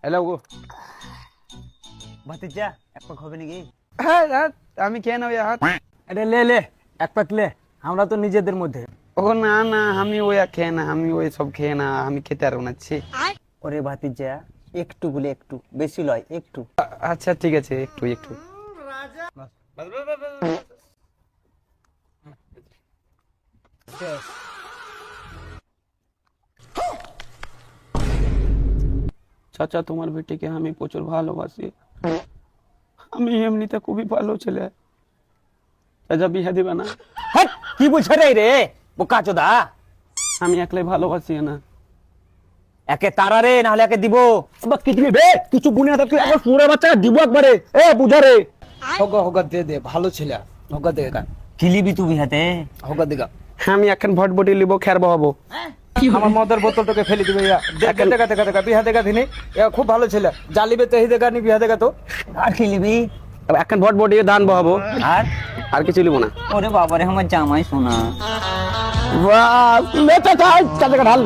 Hello গো। ভাতিজা এক পাক হবে নাকি? হ্যাঁ আমি খেয়ে নেবো হাত। আরে লে লে এক পাক লে, আমরা তো নিজেদের মধ্যে। ও না না, আমি ওই খেয়ে না, আমি ওই সব খেয়ে না, আমি খেতে পারবো না। ছি। ওরে ভাতিজা একটু বলে একটু, বেশি লয় একটু। আচ্ছা ঠিক আছে, একটু একটু। চাচা, তোমার বেটিকে আমি প্রচুর ভালোবাসি। আমি এমনিতে খুবই ভালো ছেলে। চাচা বিয়ে দিবে না? হ্যাঁ কি বলছে রে বোকা চোদা? আমি একলাই ভালোবাসি না। একে তারা রে, নাহলে একে দিব। কি দিবি বে? কিছু বুনিয়া তুই একবার পুরো বাচ্চা দিব একবারে। এ বুঝা রে। হোগা হোগা দে দে, ভালো ছেলে। হোগা দে গা। কি লিবি তুই বিহাতে? হোগা দে গা। আমি এখন ভট বটি লিব, খের বহাবো। আমার মদের বোতলটাকে ফেলে দিবে। দেখা দেখা দেখা বিহা দেখা দিনি। খুব ভালো ছেলে, জালিবে তেহি দেখা নি বিহা দেখা তো। আর কি লিবি? এখন ভট বটি ধান বহাবো। আর আর কিছু লিব না। ওরে বাবারে আমার জামাই সোনা। বাহ, লেটা চাই চাচা ঢাল।